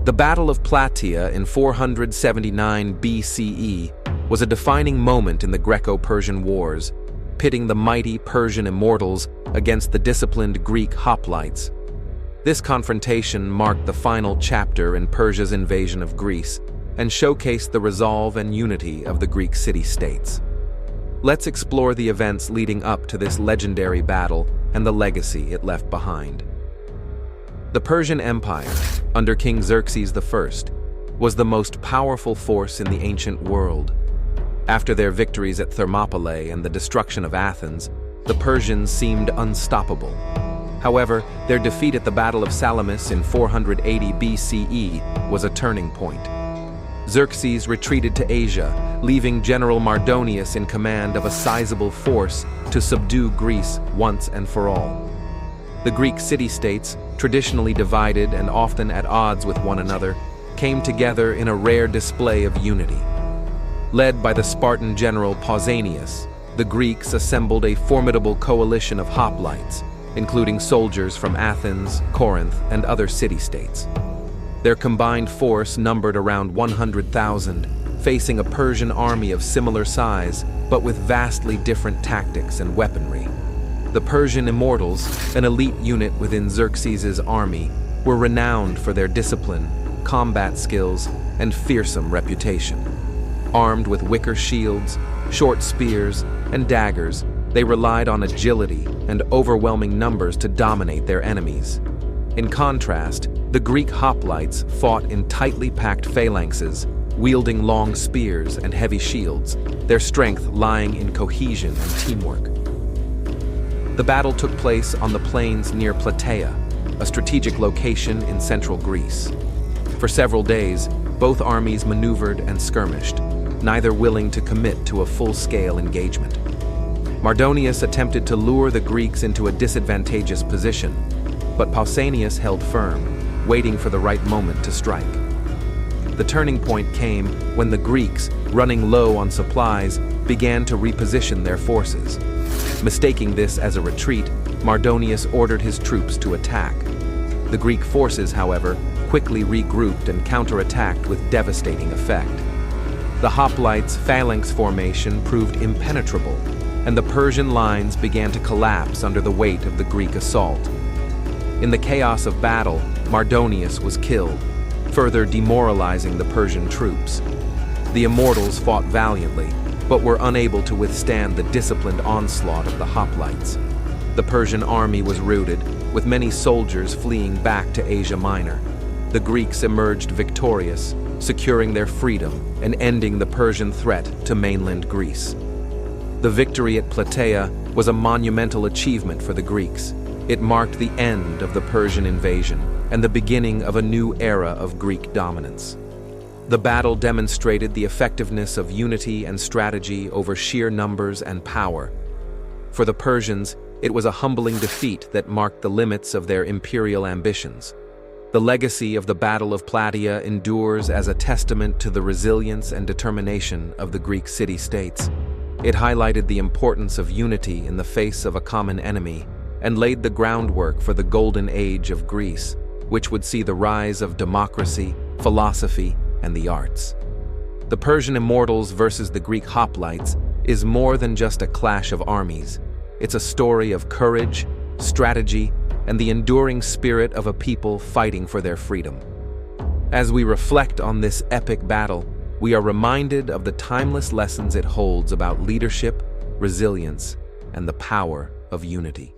The Battle of Plataea in 479 BCE was a defining moment in the Greco-Persian Wars, pitting the mighty Persian Immortals against the disciplined Greek Hoplites. This confrontation marked the final chapter in Persia's invasion of Greece and showcased the resolve and unity of the Greek city-states. Let's explore the events leading up to this legendary battle and the legacy it left behind. The Persian Empire, under King Xerxes I, was the most powerful force in the ancient world. After their victories at Thermopylae and the destruction of Athens, the Persians seemed unstoppable. However, their defeat at the Battle of Salamis in 480 BCE was a turning point. Xerxes retreated to Asia, leaving General Mardonius in command of a sizable force to subdue Greece once and for all. The Greek city-states, traditionally divided and often at odds with one another, came together in a rare display of unity. Led by the Spartan general Pausanias, the Greeks assembled a formidable coalition of hoplites, including soldiers from Athens, Corinth, and other city-states. Their combined force numbered around 100,000, facing a Persian army of similar size, but with vastly different tactics and weaponry. The Persian Immortals, an elite unit within Xerxes' army, were renowned for their discipline, combat skills, and fearsome reputation. Armed with wicker shields, short spears, and daggers, they relied on agility and overwhelming numbers to dominate their enemies. In contrast, the Greek hoplites fought in tightly packed phalanxes, wielding long spears and heavy shields, their strength lying in cohesion and teamwork. The battle took place on the plains near Plataea, a strategic location in central Greece. For several days, both armies maneuvered and skirmished, neither willing to commit to a full-scale engagement. Mardonius attempted to lure the Greeks into a disadvantageous position, but Pausanias held firm, waiting for the right moment to strike. The turning point came when the Greeks, running low on supplies, began to reposition their forces. Mistaking this as a retreat, Mardonius ordered his troops to attack. The Greek forces, however, quickly regrouped and counterattacked with devastating effect. The hoplites' phalanx formation proved impenetrable, and the Persian lines began to collapse under the weight of the Greek assault. In the chaos of battle, Mardonius was killed, further demoralizing the Persian troops. The Immortals fought valiantly, but were unable to withstand the disciplined onslaught of the hoplites. The Persian army was routed, with many soldiers fleeing back to Asia Minor. The Greeks emerged victorious, securing their freedom and ending the Persian threat to mainland Greece. The victory at Plataea was a monumental achievement for the Greeks. It marked the end of the Persian invasion and the beginning of a new era of Greek dominance. The battle demonstrated the effectiveness of unity and strategy over sheer numbers and power. For the Persians, it was a humbling defeat that marked the limits of their imperial ambitions. The legacy of the Battle of Plataea endures as a testament to the resilience and determination of the Greek city-states. It highlighted the importance of unity in the face of a common enemy and laid the groundwork for the golden age of Greece, which would see the rise of democracy, philosophy, and the arts. The Persian Immortals versus the Greek Hoplites is more than just a clash of armies. It's a story of courage, strategy, and the enduring spirit of a people fighting for their freedom. As we reflect on this epic battle, we are reminded of the timeless lessons it holds about leadership, resilience, and the power of unity.